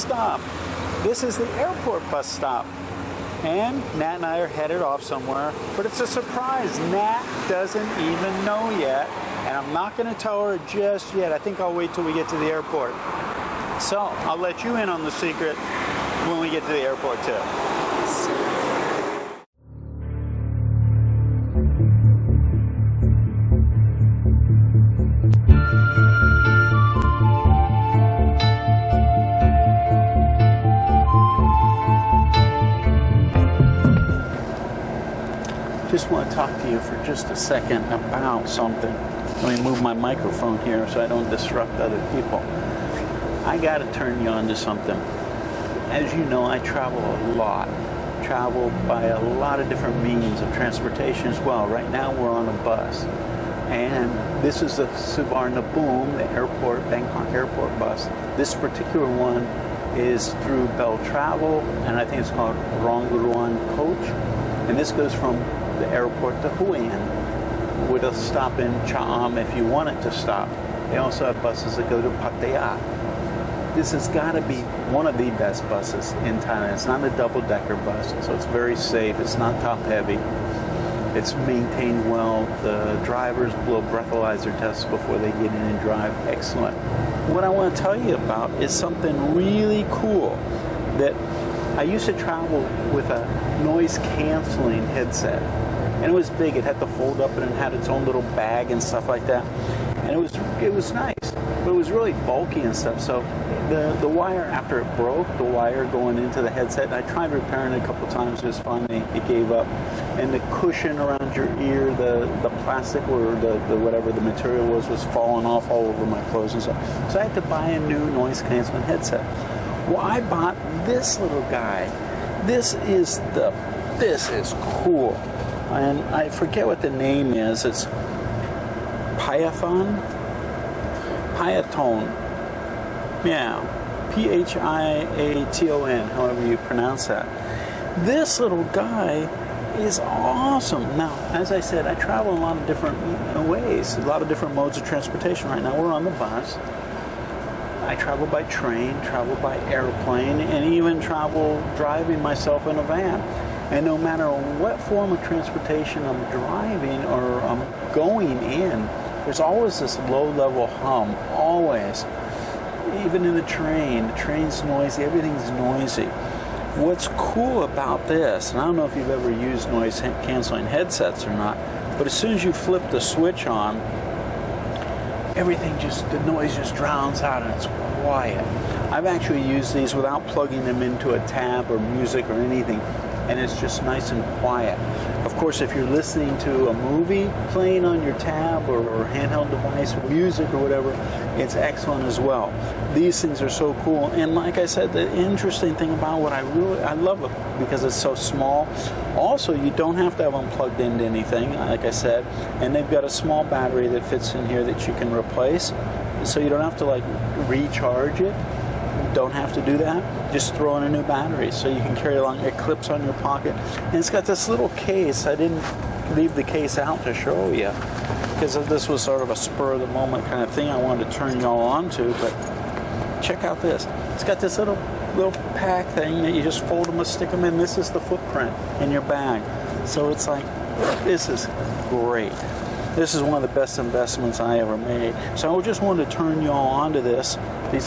stop. This is the airport bus stop. And Nat and I are headed off somewhere, but it's a surprise. Nat doesn't even know yet, and I'm not going to tell her just yet. I think I'll wait till we get to the airport. So I'll let you in on the secret when we get to the airport too. Just want to talk to you for just a second about something. Let me move my microphone here so I don't disrupt other people. I got to turn you on to something. As you know, I travel a lot. Travel by a lot of different means of transportation as well. Right now we're on a bus. And this is the Suvarnabhumi, the airport, Bangkok airport bus. This particular one is through Bell Travel, and I think it's called Rongruan Coach. And this goes from the airport to Hue An, with a stop in Cha'am if you want it to stop. They also have buses that go to Pattaya. This has got to be one of the best buses in Thailand. It's not a double-decker bus, so it's very safe. It's not top-heavy. It's maintained well. The drivers blow breathalyzer tests before they get in and drive. Excellent. What I want to tell you about is something really cool that I used to travel with a noise-canceling headset. And it was big. It had to fold up and it had its own little bag and stuff like that. And it was nice, but it was really bulky and stuff. So the wire, after it broke, the wire going into the headset, and I tried repairing it a couple times. Just finally it gave up. And the cushion around your ear, the plastic or the whatever the material was falling off all over my clothes and stuff. So I had to buy a new noise-canceling headset. Well, I bought this little guy. This is cool. And I forget what the name is. It's Python? Yeah. P-H-I-A-T-O-N, however you pronounce that. This little guy is awesome. Now, as I said, I travel a lot of different ways, a lot of different modes of transportation. Right now, we're on the bus. I travel by train, travel by airplane, and even travel driving myself in a van. And no matter what form of transportation I'm driving or I'm going in, there's always this low-level hum, always. Even in the train's noisy, everything's noisy. What's cool about this, and I don't know if you've ever used noise-canceling headsets or not, but as soon as you flip the switch on, the noise just drowns out and it's quiet. I've actually used these without plugging them into a tab or music or anything, and it's just nice and quiet. Of course, if you're listening to a movie playing on your tab or handheld device or music or whatever, it's excellent as well. These things are so cool. And like I said, the interesting thing about what I love it because it's so small. Also, you don't have to have them plugged into anything, like I said. And they've got a small battery that fits in here that you can replace. So you don't have to like recharge it. Don't have to do that. Just throw in a new battery so you can carry along. It clips on your pocket. And it's got this little case. I didn't leave the case out to show you because this was sort of a spur of the moment kind of thing I wanted to turn y'all on to. But check out this. It's got this little pack thing that you just fold them and stick them in. This is the footprint in your bag. So it's like, this is great. This is one of the best investments I ever made. So I just wanted to turn you all onto these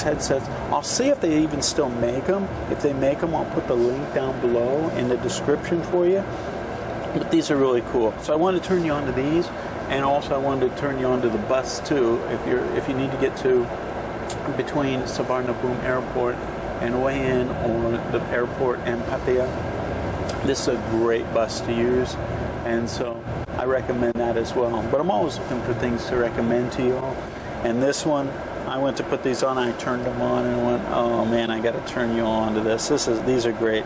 headsets. I'll see if they even still make them. If they make them, I'll put the link down below in the description for you. But these are really cool. So I wanted to turn you onto these, and also I wanted to turn you onto the bus too. If you need to get to between Suvarnabhumi Airport and Hue An or the airport and Pattaya, this is a great bus to use. And so I recommend that as well. But I'm always looking for things to recommend to you all. And this one, I went to put these on, I turned them on and went, oh man, I got to turn you on to this. These are great.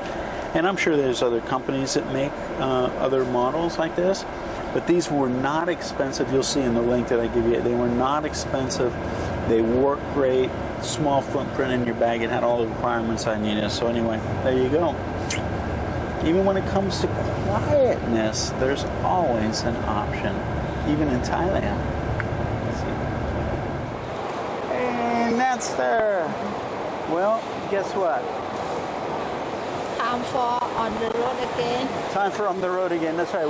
And I'm sure there's other companies that make other models like this. But these were not expensive. You'll see in the link that I give you. They were not expensive. They work great. Small footprint in your bag. It had all the requirements I needed. So anyway, there you go. Even when it comes to quietness, there's always an option, even in Thailand. And that's there. Well, guess what? Time for on the road again. Time for on the road again. That's right.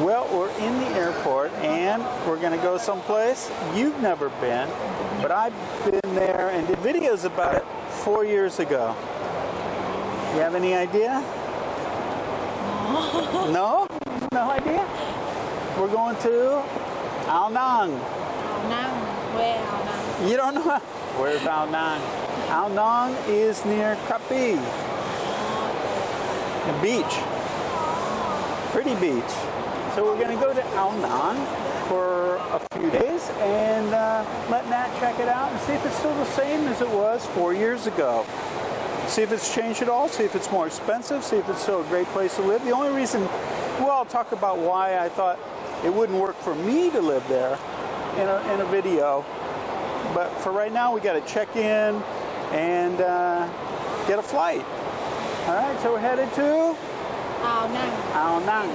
Well, we're in the airport and we're going to go someplace you've never been, but I've been there and did videos about it 4 years ago. You have any idea? No? No idea? We're going to Ao Nang. Ao Nang. Where Ao Nang? You don't know? Where's Ao Nang? Ao Nang is near Krabi. The beach. Pretty beach. So we're going to go to Ao Nang for a few days and let Nat check it out and see if it's still the same as it was 4 years ago. See if it's changed at all, see if it's more expensive, see if it's still a great place to live. The only reason, well, I'll talk about why I thought it wouldn't work for me to live there in a video. But for right now, we got to check in and get a flight. All right, so we're headed to Ao Nang. Ao Nang.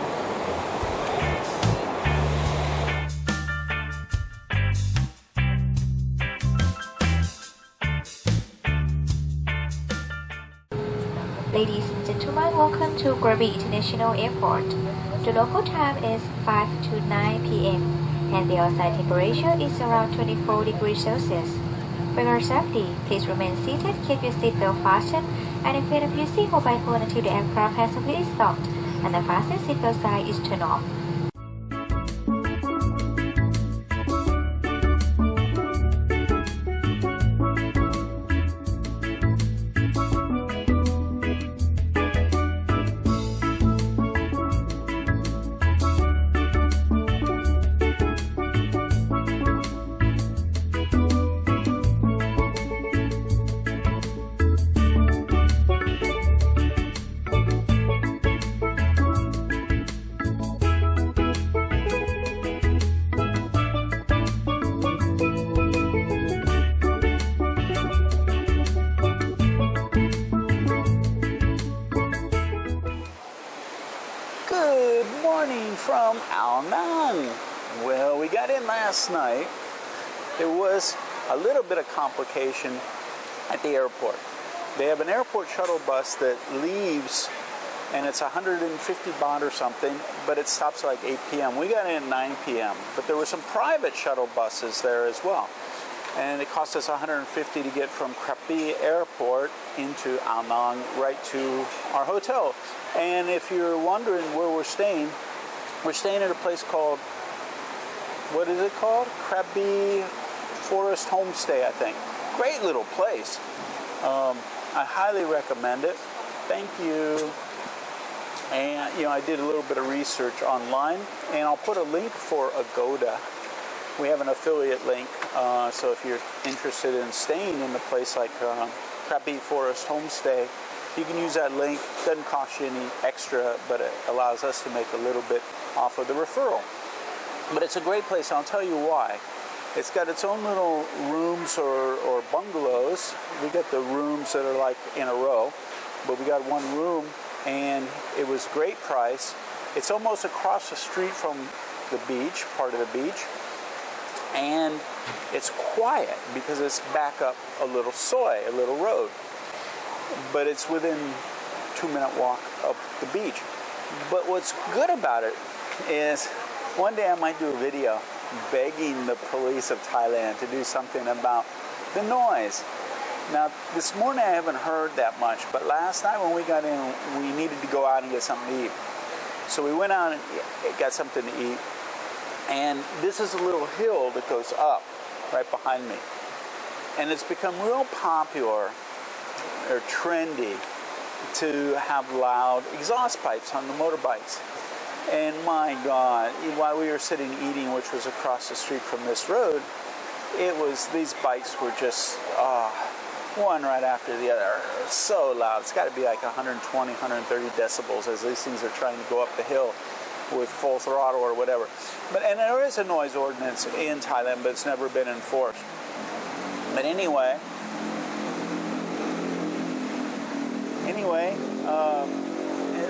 Ladies and gentlemen, welcome to Krabi International Airport. The local time is 5 to 9 p.m. and the outside temperature is around 24 degrees Celsius. For your safety, please remain seated, keep your seatbelt fastened, and refrain from using mobile phone until the aircraft has completely stopped and the fasten seatbelt sign is turned off. Good morning from Ao Nang. Well, we got in last night. There was a little bit of complication at the airport. They have an airport shuttle bus that leaves, and it's 150 baht or something, but it stops at like 8 p.m. We got in at 9 p.m., but there were some private shuttle buses there as well. And it cost us 150 to get from Krabi Airport into Ao Nang right to our hotel. And if you're wondering where we're staying at a place called, what is it called? Krabi Forest Homestay, I think. Great little place. I highly recommend it. Thank you. And, you know, I did a little bit of research online, and I'll put a link for Agoda. We have an affiliate link, so if you're interested in staying in a place like Krabi Forest Homestay, you can use that link. It doesn't cost you any extra, but it allows us to make a little bit off of the referral. But it's a great place, and I'll tell you why. It's got its own little rooms or bungalows. We got the rooms that are like in a row, but we got one room, and it was great price. It's almost across the street from the beach, part of the beach. And it's quiet because it's back up a little Soi, a little road. But it's within 2-minute walk up the beach. But what's good about it is one day I might do a video begging the police of Thailand to do something about the noise. Now, this morning I haven't heard that much, but last night when we got in, we needed to go out and get something to eat. So we went out and got something to eat. And this is a little hill that goes up right behind me. And it's become real popular or trendy to have loud exhaust pipes on the motorbikes. And my God, while we were sitting eating, which was across the street from this road, these bikes were just one right after the other. So loud. It's got to be like 120, 130 decibels as these things are trying to go up the hill with full throttle or whatever. And there is a noise ordinance in Thailand, but it's never been enforced. But anyway,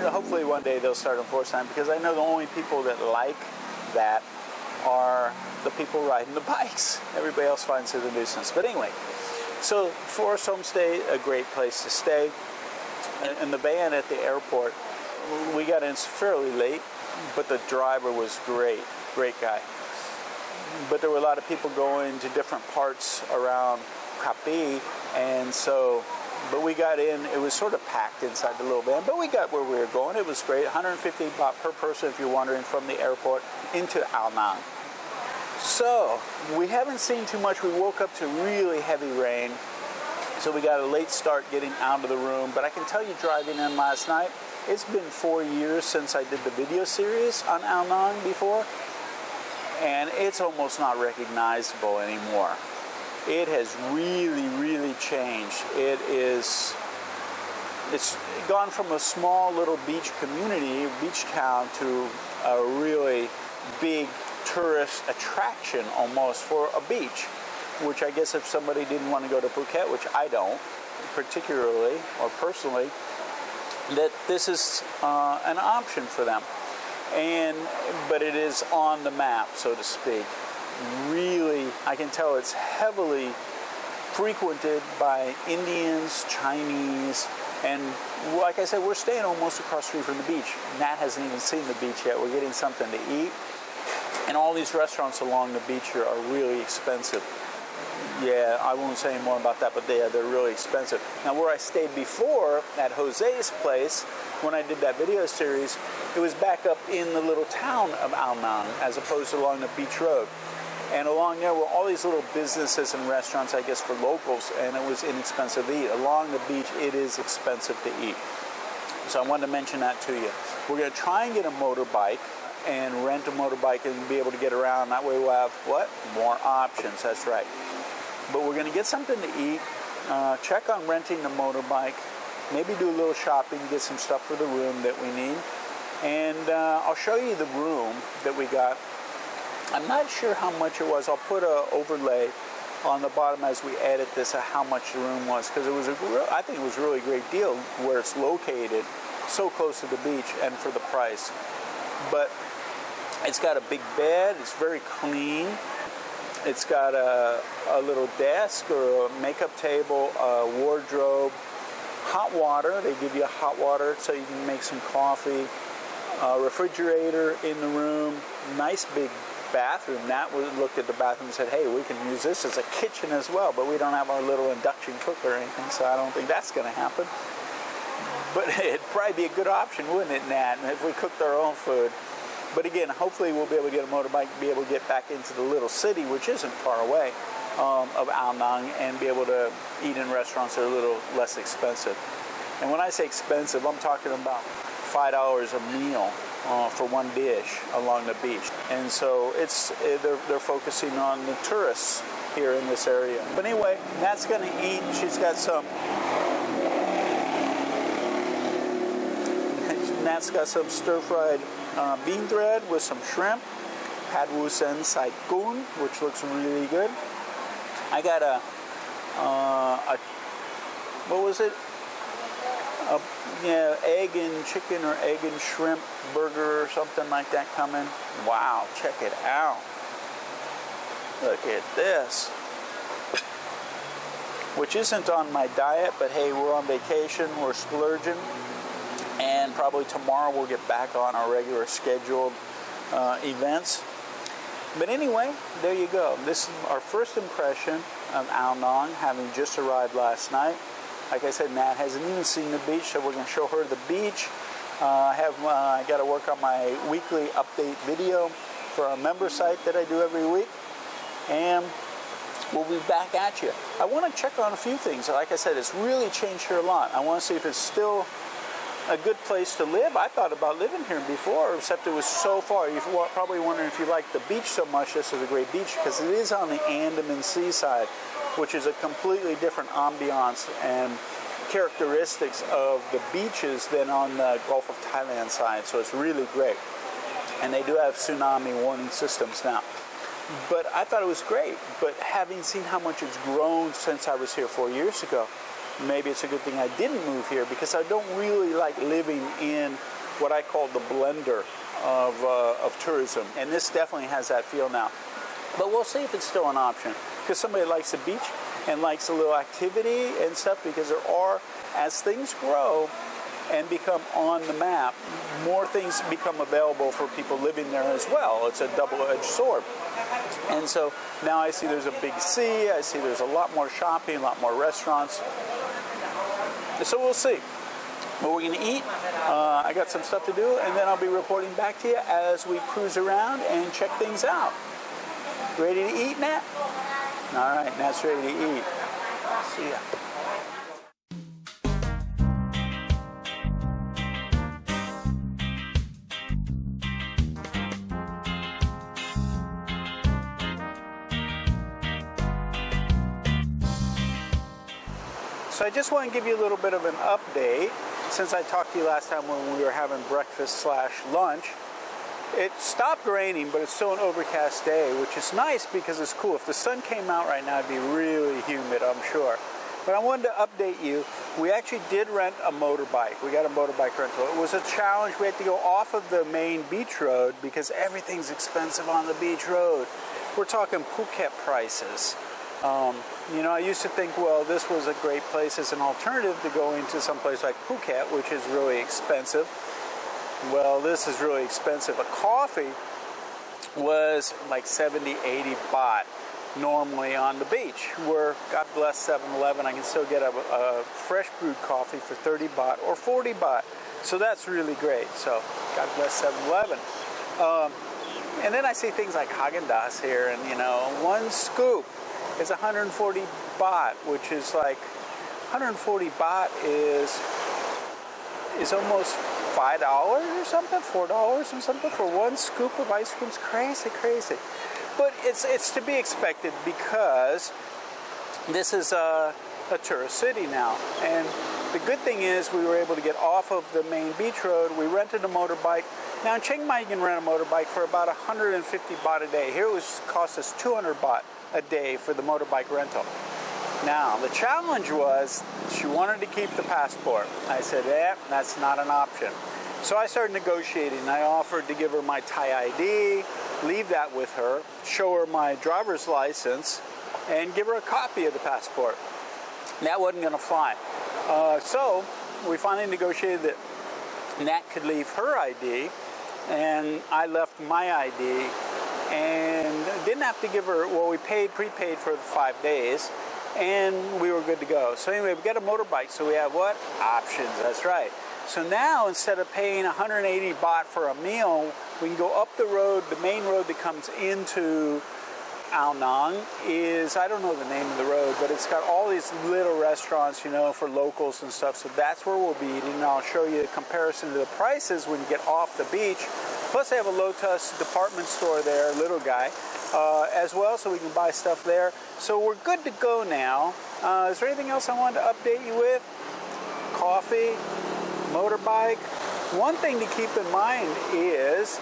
hopefully one day they'll start enforcing that, because I know the only people that like that are the people riding the bikes. Everybody else finds it a nuisance. But anyway, So Forest Homestay, a great place to stay. And the van at the airport, we got in fairly late, but the driver was great guy. But there were a lot of people going to different parts around Krabi, and so, but we got in, it was sort of packed inside the little van, but we got where we were going. It was great, 150 baht per person if you're wandering from the airport into Ao Nang. So, we haven't seen too much. We woke up to really heavy rain, so we got a late start getting out of the room. But I can tell you, driving in last night, it's been 4 years since I did the video series on Ao Nang before, and it's almost not recognizable anymore. It has really changed. It's gone from a small little beach community, beach town, to a really big tourist attraction almost for a beach, which I guess if somebody didn't want to go to Phuket, which I don't particularly or personally, that this is an option for them. But it is on the map, so to speak. Really, I can tell it's heavily frequented by Indians, Chinese, and like I said, we're staying almost across the street from the beach. Nat hasn't even seen the beach yet. We're getting something to eat. And all these restaurants along the beach here are really expensive. Yeah, I won't say any more about that, but they're really expensive. Now, where I stayed before, at Jose's place, when I did that video series, it was back up in the little town of Ao Nang, as opposed to along the beach road. And along there were all these little businesses and restaurants, I guess, for locals, and it was inexpensive to eat. Along the beach, it is expensive to eat. So I wanted to mention that to you. We're going to try and get a motorbike and rent a motorbike and be able to get around. That way we'll have, what? More options, that's right. But we're going to get something to eat, check on renting the motorbike, maybe do a little shopping, get some stuff for the room that we need. And I'll show you the room that we got. I'm not sure how much it was. I'll put an overlay on the bottom as we edit this of how much the room was, because it was I think it was a really great deal where it's located so close to the beach and for the price. But it's got a big bed, it's very clean. It's got a little desk or a makeup table, a wardrobe, hot water. They give you hot water so you can make some coffee. A refrigerator in the room. Nice big bathroom. Nat looked at the bathroom and said, hey, we can use this as a kitchen as well, but we don't have our little induction cooker or anything, so I don't think that's going to happen. But it'd probably be a good option, wouldn't it, Nat, if we cooked our own food. But again, hopefully we'll be able to get a motorbike, be able to get back into the little city, which isn't far away, of Ao Nang, and be able to eat in restaurants that are a little less expensive. And when I say expensive, I'm talking about $5 a meal for one dish along the beach. And so they're focusing on the tourists here in this area. But anyway, Nat's going to eat. She's got some... Nat's got some stir-fried bean bread with some shrimp, pad wu sen sai kun, which looks really good. I got a what was it? Egg and chicken or egg and shrimp burger or something like that coming. Wow, check it out. Look at this. Which isn't on my diet, but hey, we're on vacation, we're splurging. And probably tomorrow we'll get back on our regular scheduled events. But anyway, there you go. This is our first impression of Ao Nang, having just arrived last night. Like I said, Nat hasn't even seen the beach, so we're going to show her the beach. I got to work on my weekly update video for our member site that I do every week. And we'll be back at you. I want to check on a few things. Like I said, it's really changed here a lot. I want to see if it's still a good place to live. I thought about living here before, except it was so far. You're probably wondering if you like the beach so much. This is a great beach because it is on the Andaman seaside, which is a completely different ambiance and characteristics of the beaches than on the Gulf of Thailand side. So it's really great. And they do have tsunami warning systems now. But I thought it was great. But having seen how much it's grown since I was here 4 years ago, maybe it's a good thing I didn't move here, because I don't really like living in what I call the blender of tourism. And this definitely has that feel now. But we'll see if it's still an option, because somebody likes the beach and likes a little activity and stuff, because there are, as things grow and become on the map, more things become available for people living there as well. It's a double-edged sword. And so now I see there's a big sea, I see there's a lot more shopping, a lot more restaurants. So we'll see. But we're going to eat. I got some stuff to do, and then I'll be reporting back to you as we cruise around and check things out. Ready to eat, Nat? All right, Nat's ready to eat. See ya. So I just want to give you a little bit of an update. Since I talked to you last time when we were having breakfast/lunch, it stopped raining, but it's still an overcast day, which is nice because it's cool. If the sun came out right now, it'd be really humid, I'm sure. But I wanted to update you. We actually did rent a motorbike. We got a motorbike rental. It was a challenge. We had to go off of the main beach road because everything's expensive on the beach road. We're talking Phuket prices. You know, I used to think, well, this was a great place as an alternative to go into some place like Phuket, which is really expensive. Well, this is really expensive. A coffee was like 70, 80 baht normally on the beach, where, God bless 7-Eleven, I can still get a fresh brewed coffee for 30 baht or 40 baht. So that's really great. So God bless 7-Eleven. And then I see things like Haagen-Dazs here, and, you know, one scoop is 140 baht, which is like 140 baht is almost $5 or something, $4 or something for one scoop of ice cream. It's crazy, crazy. But it's to be expected because this is a tourist city now. And the good thing is we were able to get off of the main beach road. We rented a motorbike. Now in Chiang Mai you can rent a motorbike for about 150 baht a day. Here it cost us 200 baht a day for the motorbike rental. Now, the challenge was she wanted to keep the passport. I said, that's not an option. So I started negotiating. I offered to give her my Thai ID, leave that with her, show her my driver's license, and give her a copy of the passport. That wasn't going to fly. So we finally negotiated that Nat could leave her ID, and I left my ID, and didn't have to give her, well, we prepaid for 5 days, and we were good to go. So anyway, we got a motorbike, so we have what? Options, that's right. So now, instead of paying 180 baht for a meal, we can go up the road, the main road that comes into Ao Nang is, I don't know the name of the road, but it's got all these little restaurants, you know, for locals and stuff. So that's where we'll be eating, and I'll show you a comparison to the prices when you get off the beach. Plus, they have a Lotus department store there, little guy, as well, so we can buy stuff there. So we're good to go now. Is there anything else I wanted to update you with? Coffee, motorbike. One thing to keep in mind is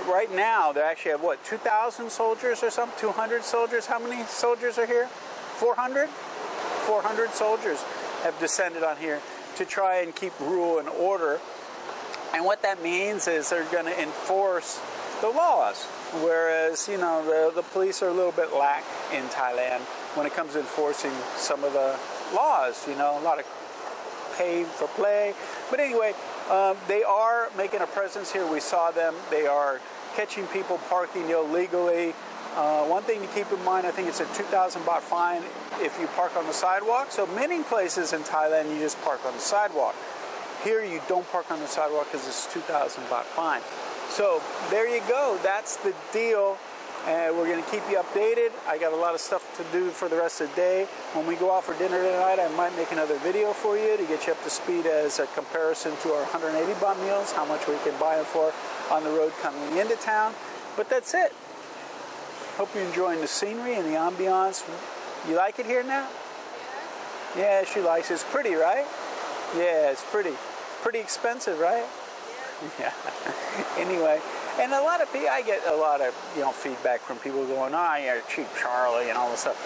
right now they actually have what, 2,000 soldiers or something, 200 soldiers. How many soldiers are here? 400? 400 soldiers have descended on here to try and keep rule and order. And what that means is they're going to enforce the laws, whereas, you know, the police are a little bit lax in Thailand when it comes to enforcing some of the laws, you know, a lot of pay for play. But anyway, they are making a presence here. We saw them. They are catching people parking illegally. One thing to keep in mind, I think it's a 2,000 baht fine if you park on the sidewalk. So many places in Thailand, you just park on the sidewalk. Here, you don't park on the sidewalk because it's 2,000 baht fine. So there you go. That's the deal. And we're going to keep you updated. I got a lot of stuff to do for the rest of the day. When we go out for dinner tonight, I might make another video for you to get you up to speed as a comparison to our 180 baht meals, how much we can buy them for on the road coming into town. But that's it. Hope you're enjoying the scenery and the ambiance. You like it here now? Yeah, she likes it. It's pretty, right? Yeah, it's pretty. Pretty expensive, right? Yeah. Anyway, and a lot of people, I get a lot of, you know, feedback from people going, "Oh, you're cheap, Charlie," and all this stuff.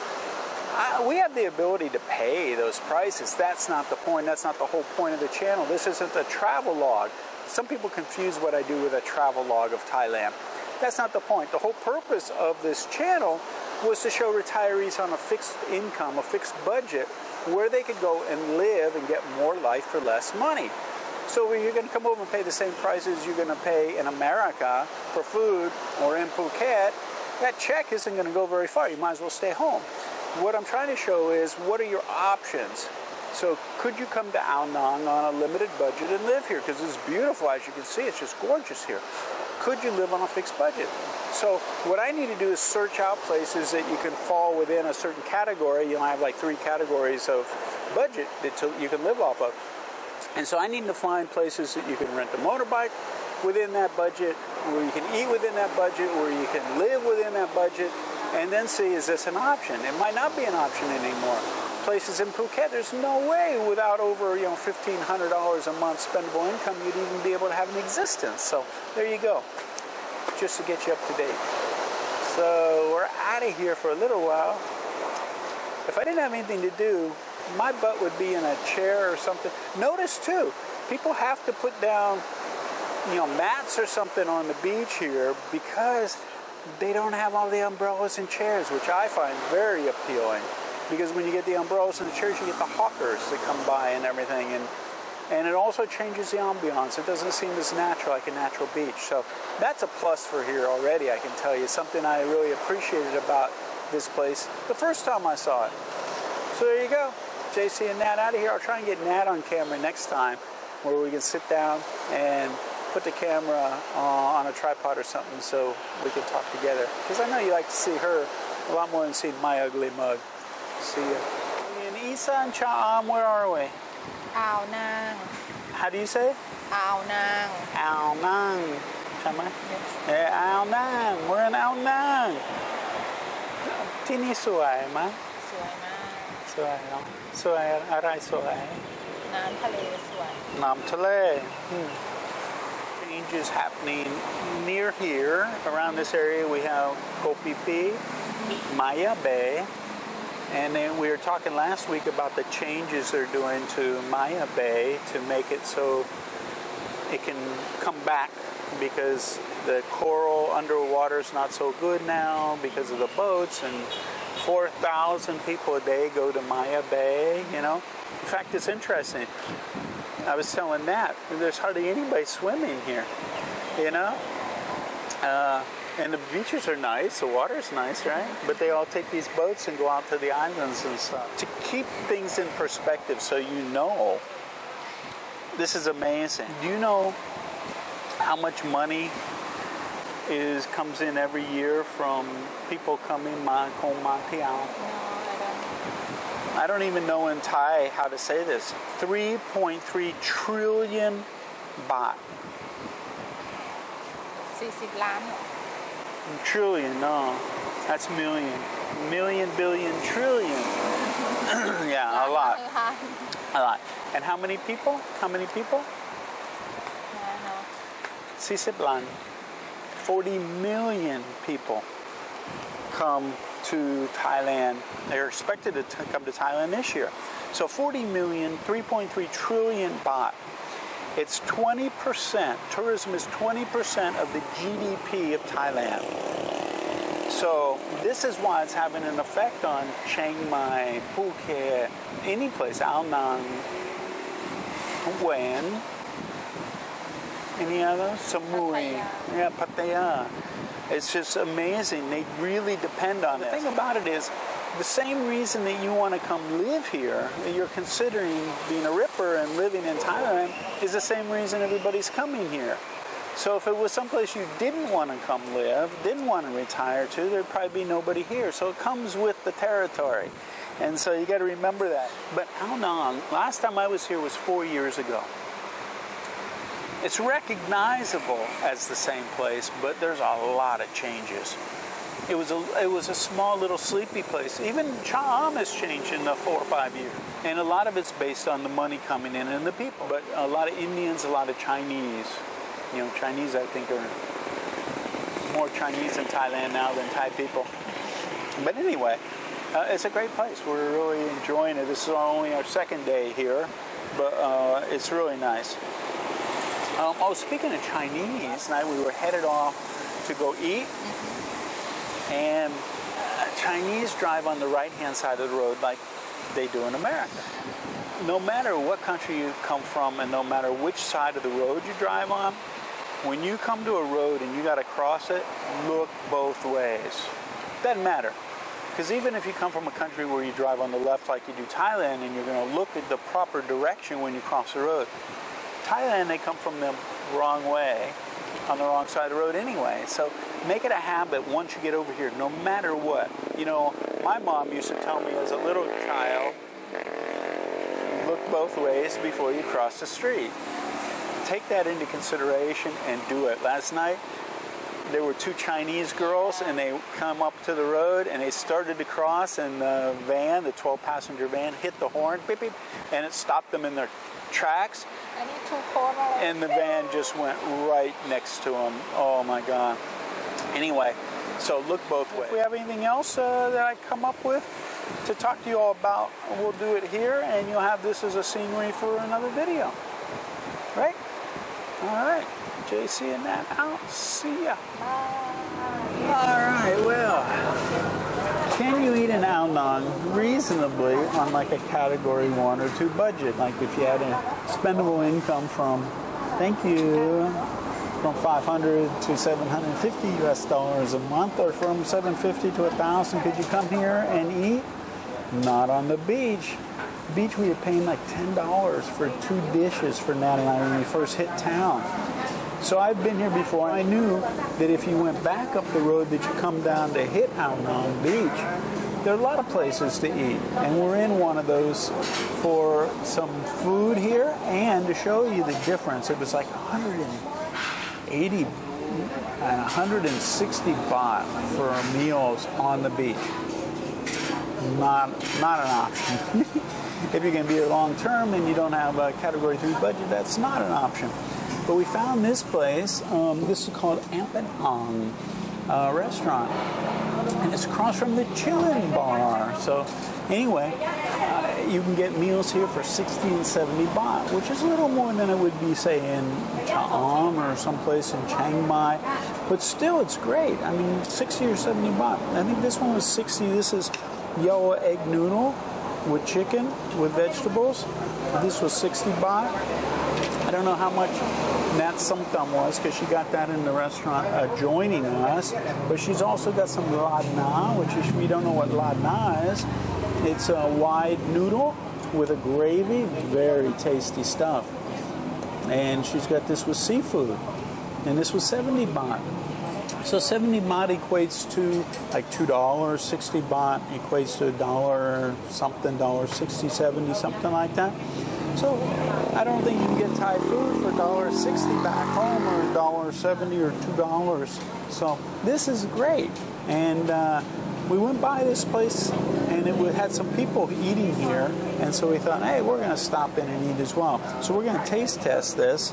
We have the ability to pay those prices. That's not the point. That's not the whole point of the channel. This isn't a travel log. Some people confuse what I do with a travel log of Thailand. That's not the point. The whole purpose of this channel was to show retirees on a fixed income, a fixed budget, where they could go and live and get more life for less money. So you're going to come over and pay the same prices you're going to pay in America for food or in Phuket, that check isn't going to go very far. You might as well stay home. What I'm trying to show is, what are your options? So could you come to Ao Nang on a limited budget and live here? Because it's beautiful, as you can see, it's just gorgeous here. Could you live on a fixed budget? So what I need to do is search out places that you can fall within a certain category. You know, I have like 3 categories of budget that you can live off of. And so I need to find places that you can rent a motorbike within that budget, where you can eat within that budget, where you can live within that budget, and then see, is this an option? It might not be an option anymore. Places in Phuket, there's no way without over $1,500 a month spendable income you'd even be able to have an existence. So there you go, just to get you up to date. So we're out of here for a little while. If I didn't have anything to do, my butt would be in a chair or something. Notice too, people have to put down mats or something on the beach here because they don't have all the umbrellas and chairs, which I find very appealing. Because when you get the umbrellas and the chairs, you get the hawkers that come by and everything. And it also changes the ambiance. It doesn't seem as natural, like a natural beach. So that's a plus for here already, I can tell you. Something I really appreciated about this place the first time I saw it. So there you go. JC and Nat out of here. I'll try and get Nat on camera next time, where we can sit down and put the camera on a tripod or something so we can talk together. Because I know you like to see her a lot more than seeing my ugly mug. See ya. In Isan Cha'am, where are we? Ao Nang. How do you say it? Ao Nang. Ao Nang. Yes. Yeah, Ao Nang. We're in Ao Nang. ที่นี่สวยไหม สวยมาก สวยเนาะสวยอะไรสวย น้ำทะเลสวย น้ำทะเล Changes happening near here. Around this area we have Kopi Pi, Maya Bay. And then we were talking last week about the changes they're doing to Maya Bay to make it so it can come back, because the coral underwater is not so good now because of the boats, and 4,000 people a day go to Maya Bay, In fact, it's interesting. I was telling Nat, there's hardly anybody swimming here, And the beaches are nice, the water's nice, right? But they all take these boats and go out to the islands and stuff. To keep things in perspective so you know, this is amazing. Do you know how much money comes in every year from people coming Kong Ma Tiao? No, I don't even know in Thai how to say this. 3.3 trillion baht. 40 ล้านเหรอ Trillion, no. That's million. Million, billion, trillion. Yeah, a lot. A lot. And how many people? How many people? No. 40 ล้าน. 40 million people come to Thailand. They're expected to come to Thailand this year. So 40 million, 3.3 trillion baht. It's 20%. Tourism is 20% of the GDP of Thailand. So this is why it's having an effect on Chiang Mai, Phuket, any place, Ao Nang, Huen, any others? Samui, yeah, Pattaya. It's just amazing. They really depend on it. The thing about it is, the same reason that you want to come live here, that you're considering being a ripper and living in Thailand, is the same reason everybody's coming here. So if it was someplace you didn't want to come live, didn't want to retire to, there'd probably be nobody here. So it comes with the territory. And so you got to remember that. But Ao Nang, last time I was here was 4 years ago. It's recognizable as the same place, but there's a lot of changes. It was a small little sleepy place. Even Cha'am has changed in the 4 or 5 years. And a lot of it's based on the money coming in and the people. But a lot of Indians, a lot of Chinese. Chinese I think are more Chinese in Thailand now than Thai people. But anyway, it's a great place. We're really enjoying it. This is only our second day here, but it's really nice. Speaking of Chinese, tonight we were headed off to go eat. And Chinese drive on the right-hand side of the road like they do in America. No matter what country you come from and no matter which side of the road you drive on, when you come to a road and you got to cross it, look both ways. Doesn't matter. Because even if you come from a country where you drive on the left like you do Thailand and you're going to look at the proper direction when you cross the road, Thailand, they come from the wrong way on the wrong side of the road anyway. So make it a habit once you get over here, no matter what. You know, my mom used to tell me as a little child, look both ways before you cross the street. Take that into consideration and do it. Last night, there were two Chinese girls and they come up to the road and they started to cross and the van, the 12-passenger van, hit the horn, beep, beep, and it stopped them in their tracks. And the van just went right next to them. Oh my God. Anyway, so look both ways. If we have anything else that I come up with to talk to you all about, we'll do it here and you'll have this as a scenery for another video. Right? All right. JC and Nat out. See ya. All right, well, can you eat an Ao Nang reasonably on like a category 1 or 2 budget? Like if you had a spendable income from, thank you, from 500 to 750 US dollars a month, or from 750 to 1,000, could you come here and eat? Not on the beach. Beach, we were paying like $10 for 2 dishes for Nat and I when we first hit town. So I've been here before. I knew that if you went back up the road that you come down to hit Ao Nang Beach, there are a lot of places to eat. And we're in one of those for some food here and to show you the difference. It was like 180 and 160 baht for meals on the beach. Not an option. If you're going to be here long term and you don't have a category 3 budget, that's not an option. But we found this place. This is called Ao Nang restaurant, and it's across from the Chillin' Bar. So anyway, you can get meals here for 60 and 70 baht, which is a little more than it would be, say, in Cha'am or someplace in Chiang Mai. But still, it's great. I mean, 60 or 70 baht. I think this one was 60. This is yellow egg noodle with chicken, with vegetables. This was 60 baht. I don't know how much Nat Sumtam was because she got that in the restaurant adjoining us, but she's also got some lad na, which if you don't know what lad na is, it's a wide noodle with a gravy, very tasty stuff. And she's got this with seafood, and this was 70 baht. So 70 baht equates to like $2, 60 baht equates to $1 something, $1.60, 70, something like that. So I don't think you can get Thai food for $1.60 back home or $1.70 or $2. So this is great. And we went by this place and it had some people eating here. And so we thought, hey, we're going to stop in and eat as well. So we're going to taste test this.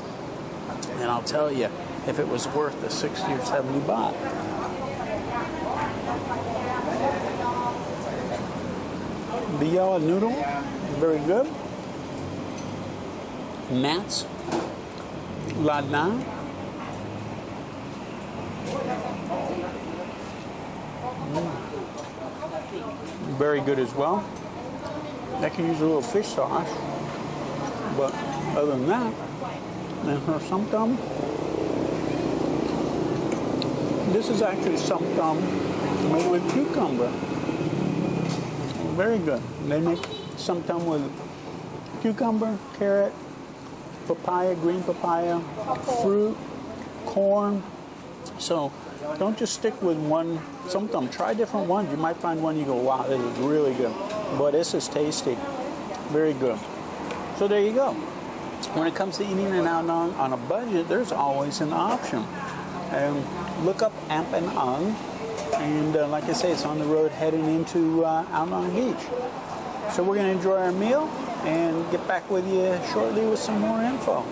And I'll tell you if it was worth the 60 or 70 baht. The yellow noodle, very good. Nat's lad na. Very good as well. I can use a little fish sauce, but other than that, and her sumtam. This is actually sumtam made with cucumber. Very good. They make sumtam with cucumber, carrot, papaya, green papaya, fruit, corn. So don't just stick with one sumtam. Try different ones. You might find one you go, wow, this is really good. But this is tasty. Very good. So there you go. When it comes to eating an Ao Nang on a budget, there's always an option. And look up Ao Nang, and like I say, it's on the road heading into Ao Nang Beach. So we're going to enjoy our meal and get back with you shortly with some more info.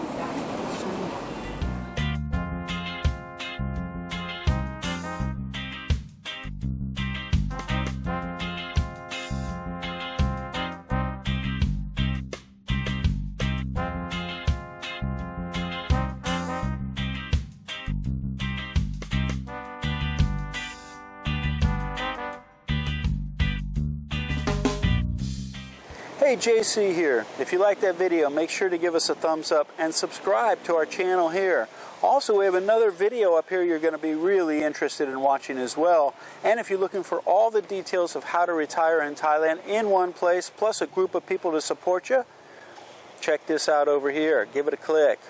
Hey, JC here. If you like that video, make sure to give us a thumbs up and subscribe to our channel here. Also, we have another video up here you're going to be really interested in watching as well. And if you're looking for all the details of how to retire in Thailand in one place, plus a group of people to support you, check this out over here. Give it a click.